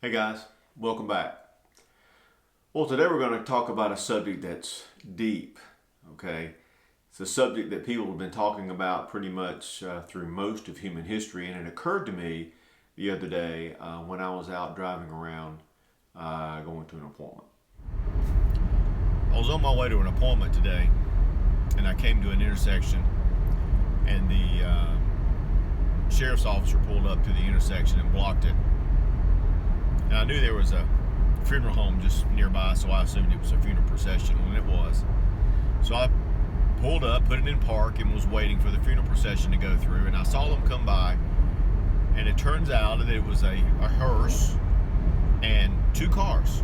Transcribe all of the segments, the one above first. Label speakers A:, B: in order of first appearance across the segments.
A: Hey guys, welcome back. Well, today we're going to talk about a subject that's deep, okay? It's a subject that people have been talking about pretty much through most of human history, and it occurred to me the other day when I was out driving around going to an appointment. I was on my way to an appointment today, and I came to an intersection, and the sheriff's officer pulled up to the intersection and blocked it. And I knew there was a funeral home just nearby, so I assumed it was a funeral procession, and it was. So I pulled up, put it in park, and was waiting for the funeral procession to go through, and I saw them come by, and it turns out that it was a hearse and two cars.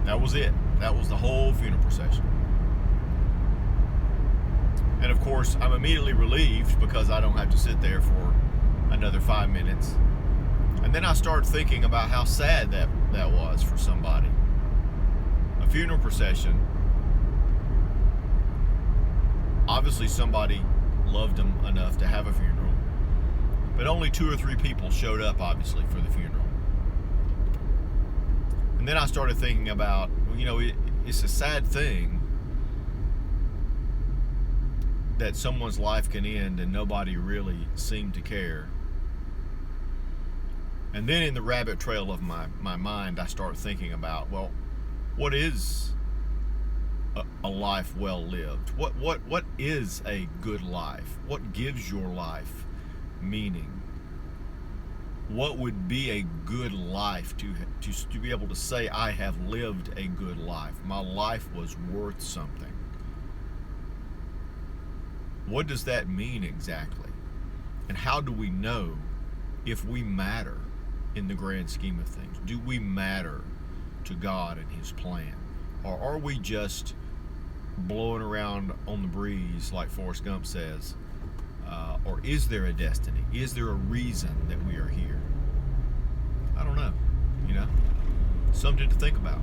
A: That was it. That was the whole funeral procession. And of course, I'm immediately relieved because I don't have to sit there for another 5 minutes. And then I started thinking about how sad that was for somebody. A funeral procession. Obviously somebody loved them enough to have a funeral. But only 2 or 3 people showed up, obviously, for the funeral. And then I started thinking about, it's a sad thing that someone's life can end and nobody really seemed to care. And then in the rabbit trail of my mind, I start thinking about, well, what is a life well lived? What is a good life? What gives your life meaning? What would be a good life to be able to say, I have lived a good life? My life was worth something. What does that mean exactly? And how do we know if we matter in the grand scheme of things? Do we matter to God and His plan? Or are we just blowing around on the breeze like Forrest Gump says? Or is there a destiny? Is there a reason that we are here? I don't know. Something to think about.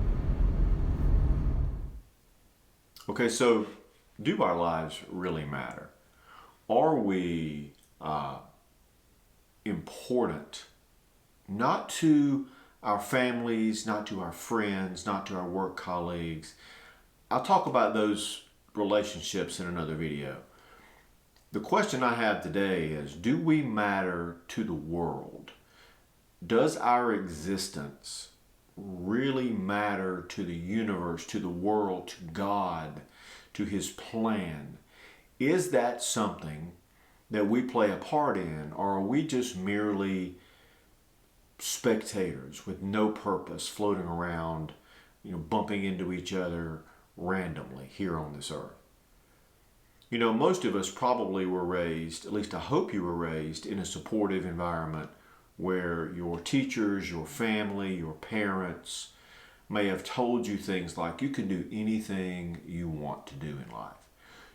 A: Okay, so do our lives really matter? Are we important? Not to our families, not to our friends, not to our work colleagues. I'll talk about those relationships in another video. The question I have today is, do we matter to the world? Does our existence really matter to the universe, to the world, to God, to His plan? Is that something that we play a part in, or are we just merely spectators with no purpose floating around, bumping into each other randomly here on this earth? Most of us probably were raised, at least I hope you were raised, in a supportive environment where your teachers, your family, your parents may have told you things like, you can do anything you want to do in life.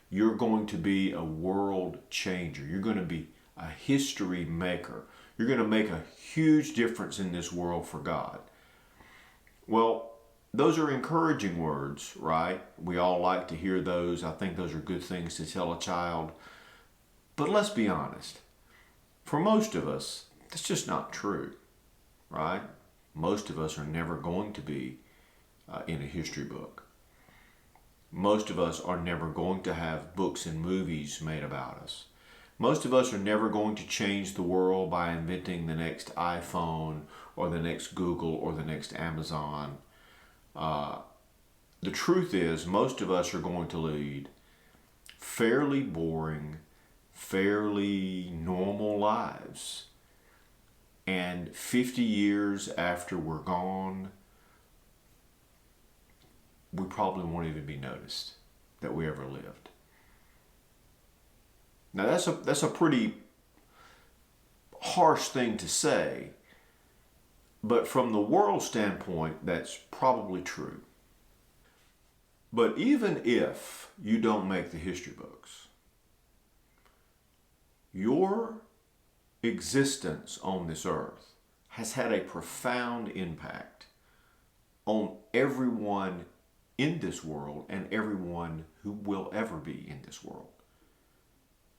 A: You're going to be a world changer. You're going to be a history maker. You're going to make a huge difference in this world for God. Well, those are encouraging words, right? We all like to hear those. I think those are good things to tell a child. But let's be honest. For most of us, that's just not true, right? Most of us are never going to be in a history book. Most of us are never going to have books and movies made about us. Most of us are never going to change the world by inventing the next iPhone or the next Google or the next Amazon. The truth is, most of us are going to lead fairly boring, fairly normal lives. And 50 years after we're gone, we probably won't even be noticed that we ever lived. Now that's a pretty harsh thing to say, but from the world standpoint, that's probably true. But even if you don't make the history books, your existence on this earth has had a profound impact on everyone in this world and everyone who will ever be in this world.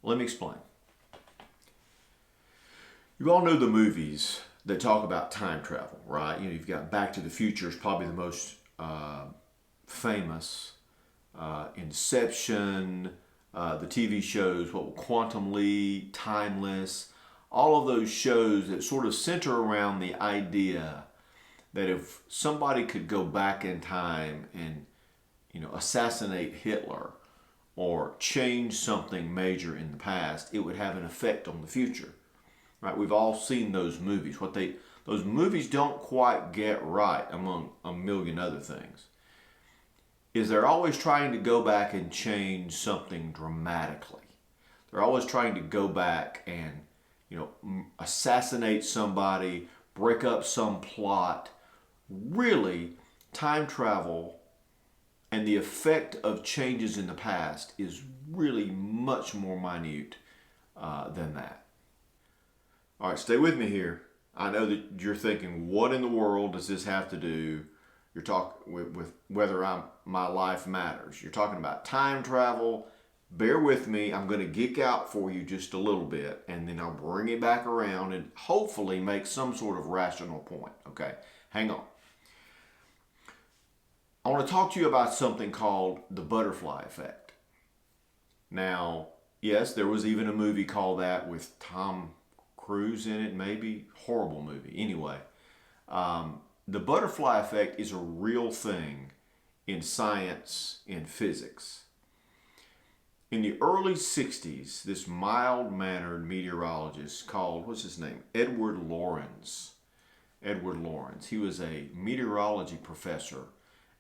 A: Let me explain. You all know the movies that talk about time travel, right? You know, you've got Back to the Future is probably the most famous. Inception, the TV shows, Quantum Leap, Timeless, all of those shows that sort of center around the idea that if somebody could go back in time and, you know, assassinate Hitler or change something major in the past, it would have an effect on the future. Right? We've all seen those movies. Those movies don't quite get right, among a million other things, is they're always trying to go back and change something dramatically. They're always trying to go back and, you know, assassinate somebody, break up some plot. Really, time travel and the effect of changes in the past is really much more minute than that. All right, stay with me here. I know that you're thinking, what in the world does this have to do? You're talking with whether my life matters. You're talking about time travel. Bear with me. I'm going to geek out for you just a little bit, and then I'll bring it back around and hopefully make some sort of rational point. Okay, hang on. I want to talk to you about something called the butterfly effect. Now, yes, there was even a movie called that with Tom Cruise in it, maybe. Horrible movie. Anyway, the butterfly effect is a real thing in science, in physics. In the early 60s, this mild-mannered meteorologist called, what's his name? Edward Lorenz. Edward Lorenz. He was a meteorology professor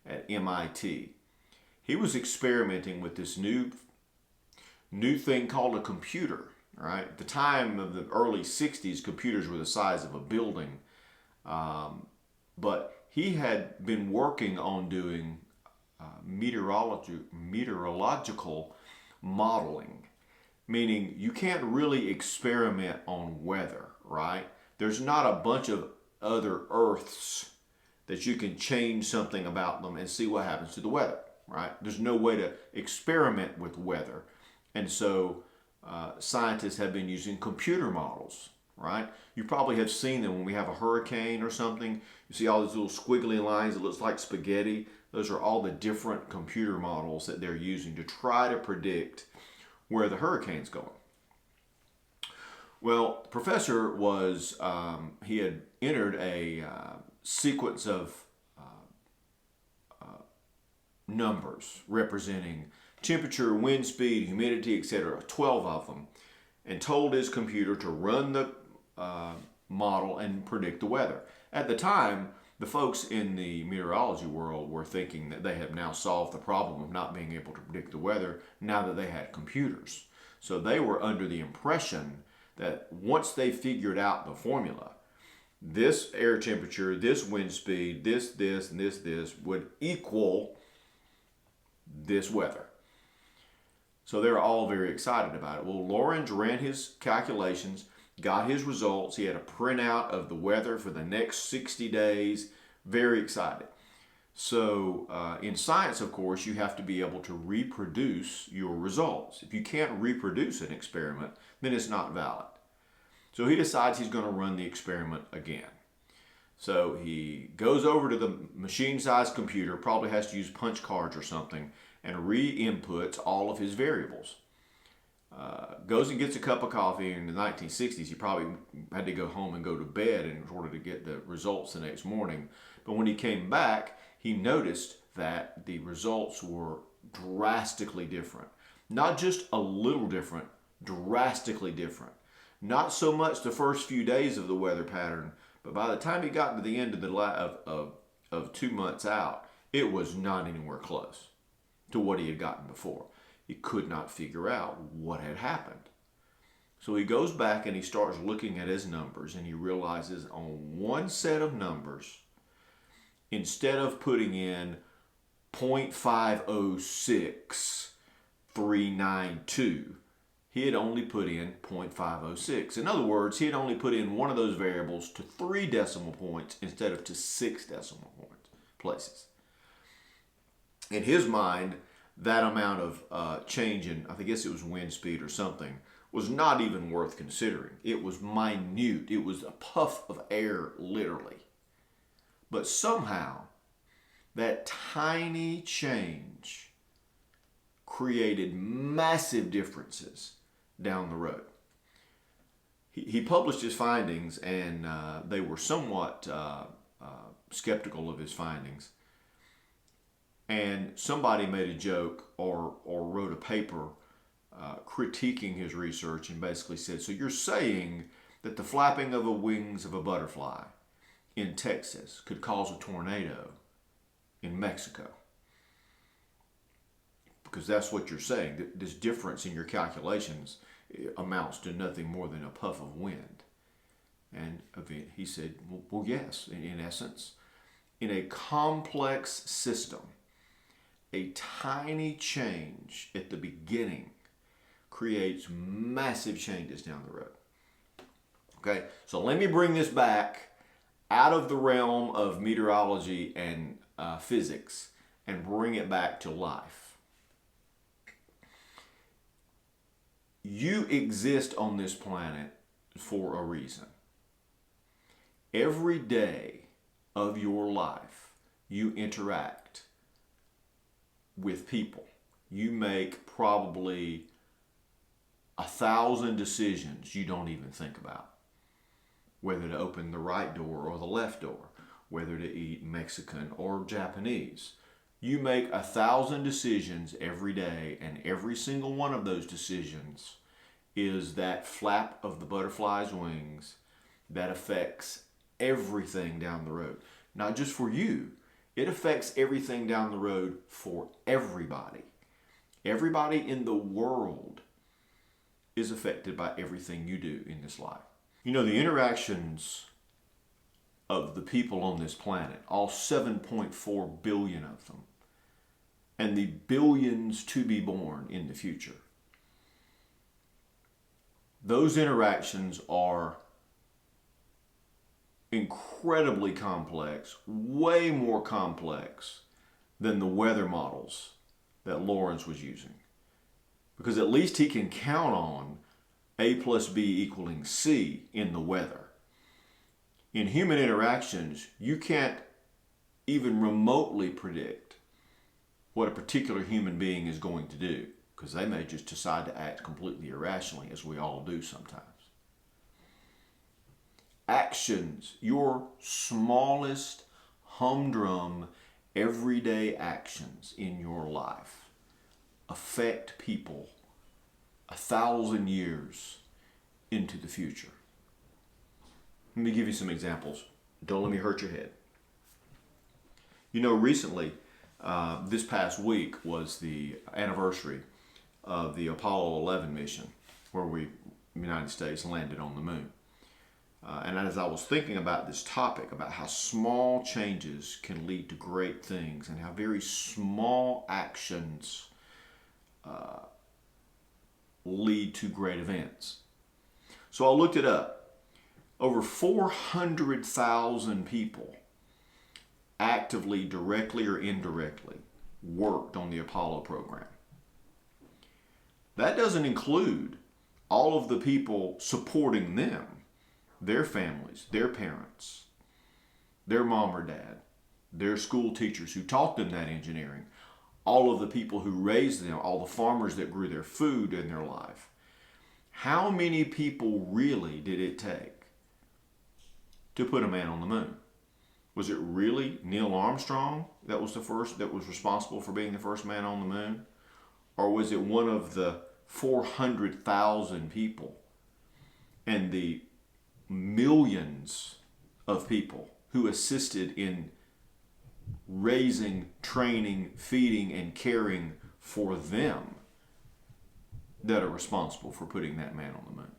A: at MIT. He was experimenting with this new thing called a computer. Right? At the time of the early 60s, computers were the size of a building. But he had been working on doing meteorological modeling, meaning you can't really experiment on weather, right? There's not a bunch of other Earths that you can change something about them and see what happens to the weather, right? There's no way to experiment with weather. And so scientists have been using computer models, right? You probably have seen them when we have a hurricane or something. You see all these little squiggly lines that looks like spaghetti. Those are all the different computer models that they're using to try to predict where the hurricane's going. Well, the professor was, he had entered a sequence of numbers representing temperature, wind speed, humidity, etc., 12 of them, and told his computer to run the model and predict the weather. At the time, the folks in the meteorology world were thinking that they have now solved the problem of not being able to predict the weather now that they had computers. So they were under the impression that once they figured out the formula, this air temperature, this wind speed, this, and this would equal this weather. So they're all very excited about it. Well, Lorenz ran his calculations, got his results. He had a printout of the weather for the next 60 days. Very excited. So in science, of course, you have to be able to reproduce your results. If you can't reproduce an experiment, then it's not valid. So he decides he's going to run the experiment again. So he goes over to the machine-sized computer, probably has to use punch cards or something, and re-inputs all of his variables. Goes and gets a cup of coffee. In the 1960s, he probably had to go home and go to bed in order to get the results the next morning. But when he came back, he noticed that the results were drastically different. Not just a little different, drastically different. Not so much the first few days of the weather pattern, but by the time he got to the end of 2 months out, it was not anywhere close to what he had gotten before. He could not figure out what had happened. So he goes back and he starts looking at his numbers, and he realizes on one set of numbers, instead of putting in 0.506392, he had only put in 0.506. In other words, he had only put in one of those variables to 3 decimal points instead of to 6 decimal places. In his mind, that amount of change in, I guess it was wind speed or something, was not even worth considering. It was minute. It was a puff of air, literally. But somehow, that tiny change created massive differences down the road. He published his findings, and they were somewhat skeptical of his findings. And somebody made a joke or wrote a paper critiquing his research and basically said, so you're saying that the flapping of the wings of a butterfly in Texas could cause a tornado in Mexico? Because that's what you're saying. This difference in your calculations amounts to nothing more than a puff of wind. And he said, well, yes, in essence. In a complex system, a tiny change at the beginning creates massive changes down the road. Okay, so let me bring this back out of the realm of meteorology and physics and bring it back to life. You exist on this planet for a reason. Every day of your life, you interact with people. You make probably 1,000 decisions you don't even think about. Whether to open the right door or the left door, whether to eat Mexican or Japanese. You make 1,000 decisions every day, and every single one of those decisions is that flap of the butterfly's wings that affects everything down the road. Not just for you, it affects everything down the road for everybody. Everybody in the world is affected by everything you do in this life. You know, the interactions of the people on this planet, all 7.4 billion of them, and the billions to be born in the future, those interactions are incredibly complex, way more complex than the weather models that Lawrence was using. Because at least he can count on A plus B equaling C in the weather. In human interactions, you can't even remotely predict what a particular human being is going to do, because they may just decide to act completely irrationally, as we all do sometimes. Actions, your smallest humdrum everyday actions in your life, affect people 1,000 years into the future. Let me give you some examples. Don't let me hurt your head. You know, recently, this past week was the anniversary of the Apollo 11 mission, where the United States landed on the moon. And as I was thinking about this topic, about how small changes can lead to great things, and how very small actions lead to great events. So I looked it up. Over 400,000 people actively, directly or indirectly, worked on the Apollo program. That doesn't include all of the people supporting them, their families, their parents, their mom or dad, their school teachers who taught them that engineering, all of the people who raised them, all the farmers that grew their food in their life. How many people really did it take to put a man on the moon? Was it really Neil Armstrong that was responsible for being the first man on the moon? Or was it one of the 400,000 people and the millions of people who assisted in raising, training, feeding, and caring for them that are responsible for putting that man on the moon?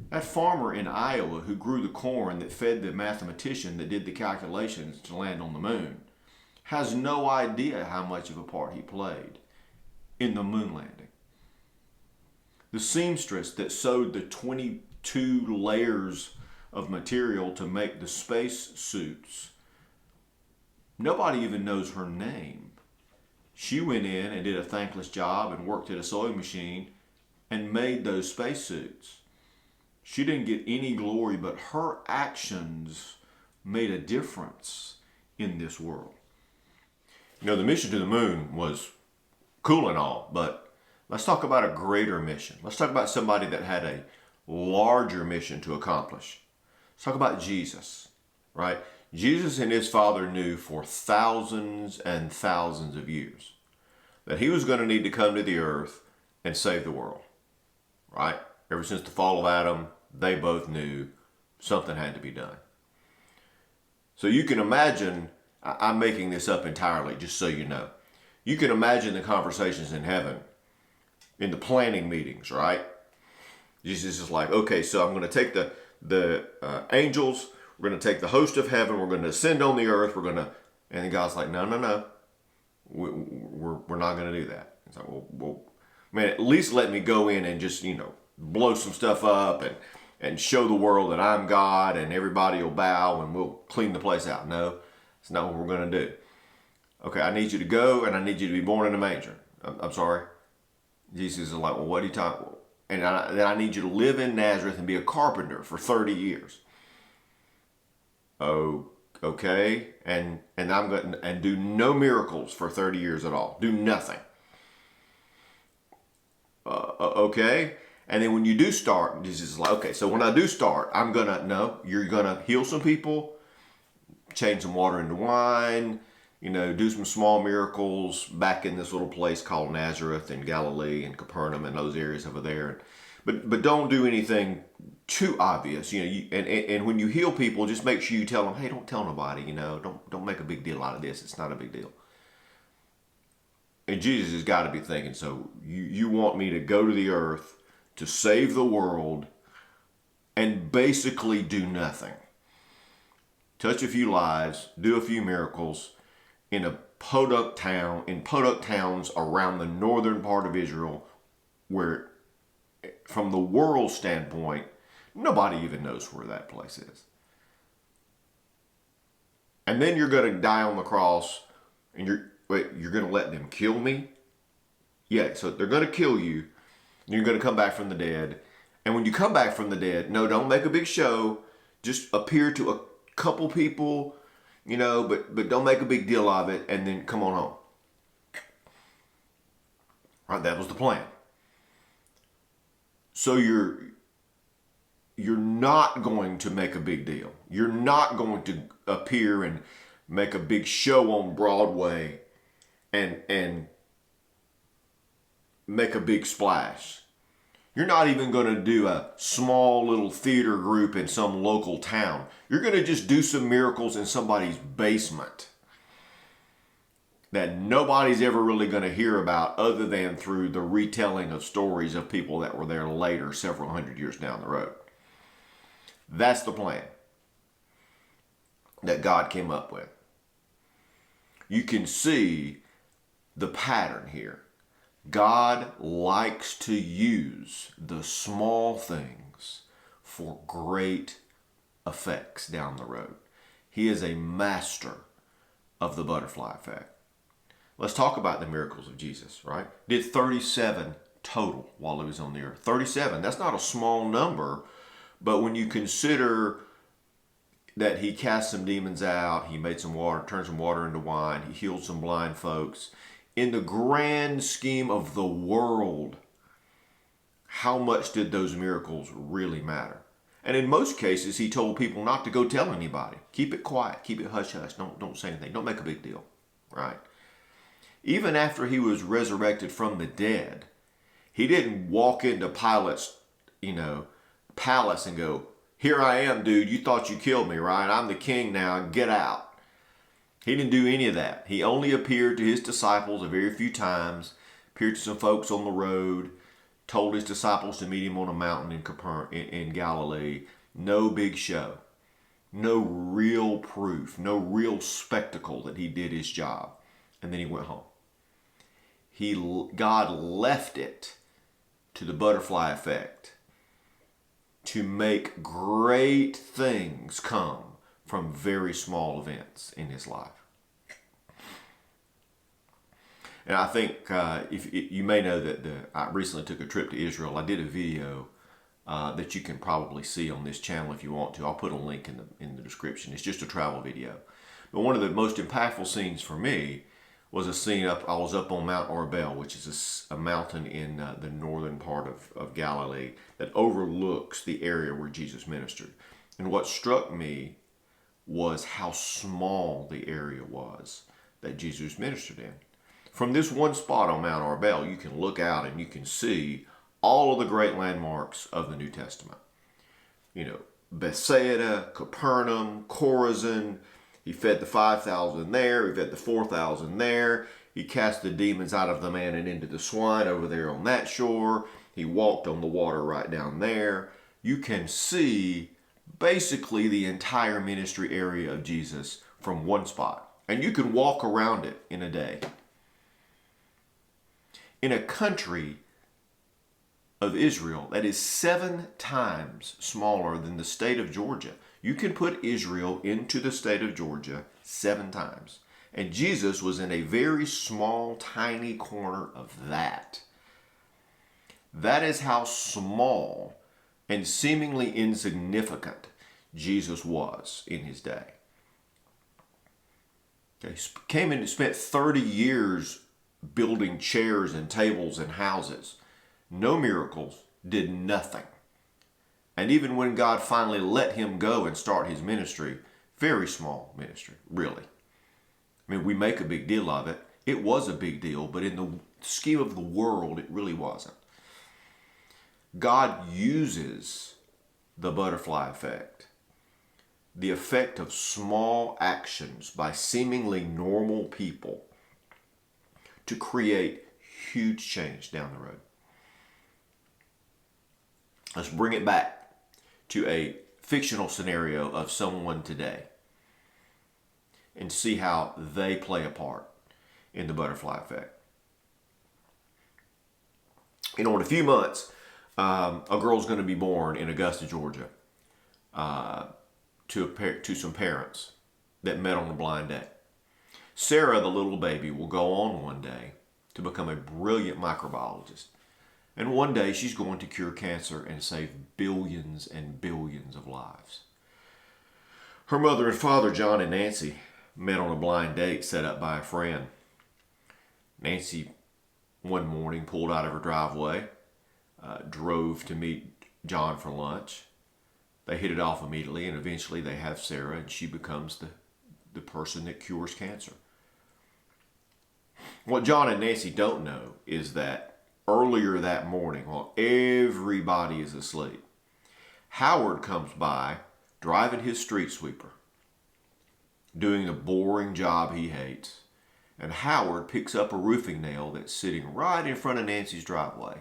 A: That farmer in Iowa who grew the corn that fed the mathematician that did the calculations to land on the moon has no idea how much of a part he played in the moon landing. The seamstress that sewed the 22 layers of material to make the space suits, nobody even knows her name. She went in and did a thankless job and worked at a sewing machine and made those spacesuits. She didn't get any glory, but her actions made a difference in this world. You know, the mission to the moon was cool and all, but let's talk about a greater mission. Let's talk about somebody that had a larger mission to accomplish. Let's talk about Jesus, right? Jesus and his Father knew for thousands and thousands of years that he was going to need to come to the earth and save the world, right? Ever since the fall of Adam, they both knew something had to be done. So you can imagine, I'm making this up entirely, just so you know. You can imagine the conversations in heaven, in the planning meetings, right? Jesus is like, okay, so I'm going to take the angels, we're going to take the host of heaven, we're going to ascend on the earth, and God's like, no, we're not going to do that. It's like, well, man, at least let me go in and just, blow some stuff up and show the world that I'm God and everybody will bow and we'll clean the place out. No, it's not what we're going to do. Okay, I need you to go and I need you to be born in a manger. I'm sorry. Jesus is like, well, what are you talking about? And then I need you to live in Nazareth and be a carpenter for 30 years. Oh, okay. And I'm going to do no miracles for 30 years at all. Do nothing. Okay. And then when you do start, Jesus is like, okay, so when I do start, you're going to heal some people, change some water into wine, do some small miracles back in this little place called Nazareth in Galilee and Capernaum and those areas over there. But don't do anything too obvious. And when you heal people, just make sure you tell them, hey, don't tell nobody, don't make a big deal out of this. It's not a big deal. And Jesus has got to be thinking, so you want me to go to the earth to save the world and basically do nothing. Touch a few lives, do a few miracles in podunk towns around the northern part of Israel where, from the world standpoint, nobody even knows where that place is. And then you're going to die on the cross and you're going to let them kill me? Yeah, so they're going to kill you. You're going to come back from the dead. And when you come back from the dead, no, don't make a big show. Just appear to a couple people, but don't make a big deal of it, and then come on home. Right, that was the plan. So you're not going to make a big deal. You're not going to appear and make a big show on Broadway and make a big splash. You're not even going to do a small little theater group in some local town. You're going to just do some miracles in somebody's basement that nobody's ever really going to hear about other than through the retelling of stories of people that were there later, several hundred years down the road. That's the plan that God came up with. You can see the pattern here. God likes to use the small things for great effects down the road. He is a master of the butterfly effect. Let's talk about the miracles of Jesus, right? Did 37 total while he was on the earth. 37, that's not a small number, but when you consider that he cast some demons out, he made some water, turned some water into wine, he healed some blind folks. In the grand scheme of the world, how much did those miracles really matter? And in most cases, he told people not to go tell anybody. Keep it quiet. Keep it hush-hush. Don't say anything. Don't make a big deal, right? Even after he was resurrected from the dead, he didn't walk into Pilate's, palace and go, here I am, dude. You thought you killed me, right? I'm the king now. Get out. He didn't do any of that. He only appeared to his disciples a very few times, appeared to some folks on the road, told his disciples to meet him on a mountain in Galilee. No big show. No real proof. No real spectacle that he did his job. And then he went home. God left it to the butterfly effect to make great things come from very small events in his life. And I think if you may know that I recently took a trip to Israel. I did a video that you can probably see on this channel if you want to. I'll put a link in the description. It's just a travel video. But one of the most impactful scenes for me was a scene I was up on Mount Arbel, which is a mountain in the northern part of Galilee that overlooks the area where Jesus ministered. And what struck me was how small the area was that Jesus ministered in. From this one spot on Mount Arbel, you can look out and you can see all of the great landmarks of the New Testament. You know, Bethsaida, Capernaum, Chorazin. He fed the 5,000 there. He fed the 4,000 there. He cast the demons out of the man and into the swine over there on that shore. He walked on the water right down there. You can see basically the entire ministry area of Jesus from one spot. And you can walk around it in a day. In a country of Israel that is 7 times smaller than the state of Georgia. You can put Israel into the state of Georgia 7 times. And Jesus was in a very small, tiny corner of that. That is how small and seemingly insignificant Jesus was in his day. He came in and spent 30 years building chairs and tables and houses. No miracles, did nothing. And even when God finally let him go and start his ministry, very small ministry, really. I mean, we make a big deal of it. It was a big deal, but in the scheme of the world, it really wasn't. God uses the butterfly effect, the effect of small actions by seemingly normal people to create huge change down the road. Let's bring it back to a fictional scenario of someone today and see how they play a part in the butterfly effect. You know, in a few months, a girl's going to be born in Augusta, Georgia, to some parents that met on a blind date. Sarah, the little baby, will go on one day to become a brilliant microbiologist. And one day she's going to cure cancer and save billions and billions of lives. Her mother and father, John and Nancy, met on a blind date set up by a friend. Nancy, one morning, pulled out of her driveway, drove to meet John for lunch. They hit it off immediately, and eventually they have Sarah, and she becomes the person that cures cancer. What John and Nancy don't know is that earlier that morning, while everybody is asleep, Howard comes by driving his street sweeper, doing a boring job he hates, and Howard picks up a roofing nail that's sitting right in front of Nancy's driveway.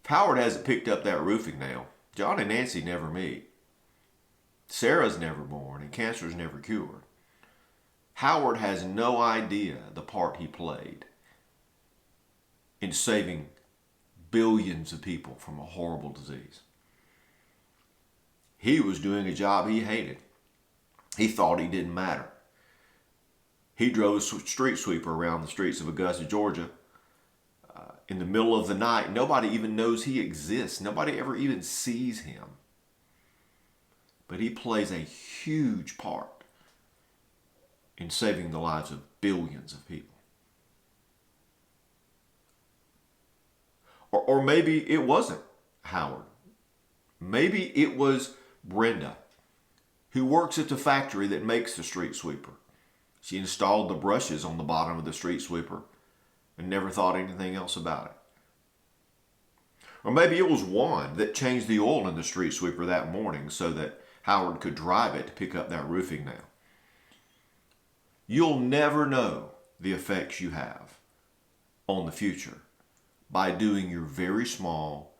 A: If Howard hasn't picked up that roofing nail, John and Nancy never meet. Sarah's never born and cancer's never cured. Howard has no idea the part he played in saving billions of people from a horrible disease. He was doing a job he hated. He thought he didn't matter. He drove a street sweeper around the streets of Augusta, Georgia, in the middle of the night. Nobody even knows he exists. Nobody ever even sees him. But he plays a huge part in saving the lives of billions of people. Or maybe it wasn't Howard. Maybe it was Brenda, who works at the factory that makes the street sweeper. She installed the brushes on the bottom of the street sweeper and never thought anything else about it. Or maybe it was Juan that changed the oil in the street sweeper that morning so that Howard could drive it to pick up that roofing nail. You'll never know the effects you have on the future by doing your very small,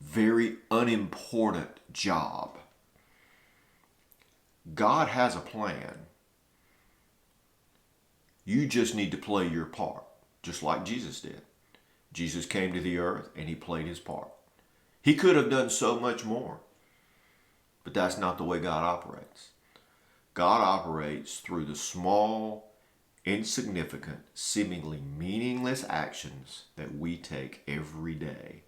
A: very unimportant job. God has a plan. You just need to play your part, just like Jesus did. Jesus came to the earth and he played his part. He could have done so much more, but that's not the way God operates. God operates through the small insignificant, seemingly meaningless actions that we take every day,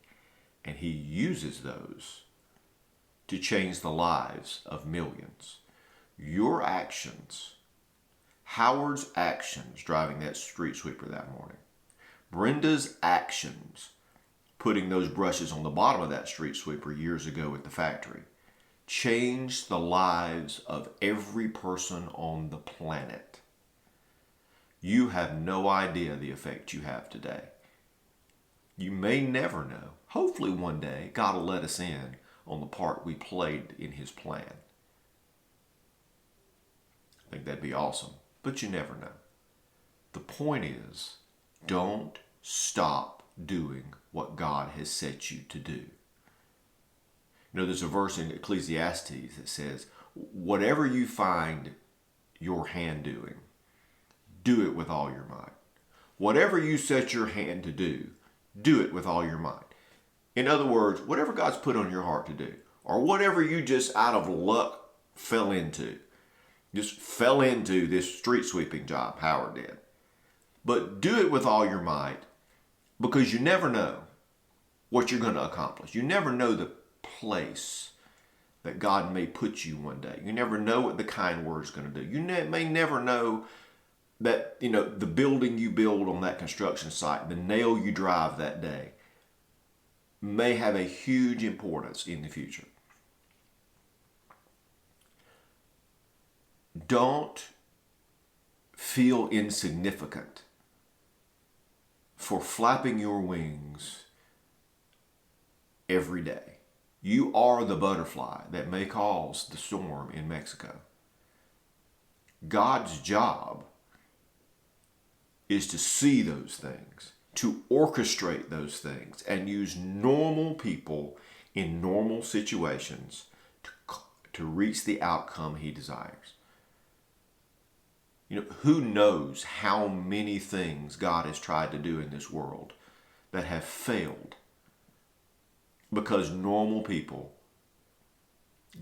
A: and He uses those to change the lives of millions. Your actions, Howard's actions driving that street sweeper that morning, Brenda's actions putting those brushes on the bottom of that street sweeper years ago at the factory, changed the lives of every person on the planet. You have no idea the effect you have today. You may never know. Hopefully one day God will let us in on the part we played in His plan. I think that'd be awesome, but you never know. The point is, don't stop doing what God has set you to do. You know, there's a verse in Ecclesiastes that says, whatever you find your hand doing, do it with all your might. Whatever you set your hand to do it with all your might. In other words, whatever God's put on your heart to do, or whatever you just out of luck fell into, just fell into this street sweeping job, Howard did. But do it with all your might, because you never know what you're going to accomplish. You never know the place that God may put you one day. You never know what the kind word's going to do. You may never know that, you know, the building you build on that construction site, the nail you drive that day, may have a huge importance in the future. Don't feel insignificant for flapping your wings every day. You are the butterfly that may cause the storm in Mexico. God's job is to see those things, to orchestrate those things, and use normal people in normal situations to reach the outcome He desires. You know, who knows how many things God has tried to do in this world that have failed because normal people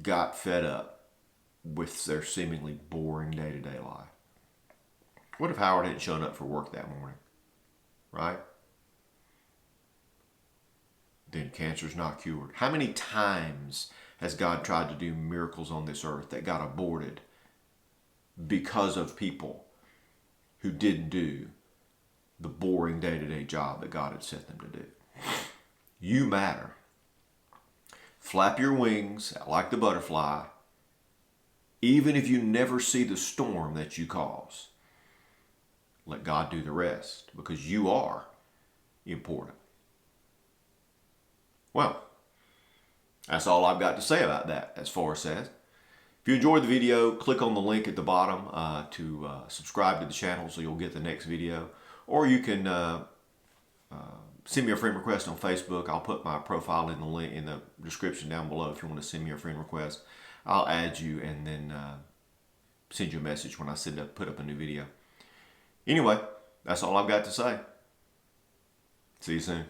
A: got fed up with their seemingly boring day-to-day life. What if Howard hadn't shown up for work that morning, right? Then cancer's not cured. How many times has God tried to do miracles on this earth that got aborted because of people who didn't do the boring day-to-day job that God had set them to do? You matter. Flap your wings like the butterfly, even if you never see the storm that you cause. Let God do the rest, because you are important. Well, that's all I've got to say about that, as Forrest says. If you enjoyed the video, click on the link at the bottom to subscribe to the channel so you'll get the next video. Or you can send me a friend request on Facebook. I'll put my profile in the link in the description down below if you want to send me a friend request. I'll add you and then send you a message when I put up a new video. Anyway, that's all I've got to say. See you soon.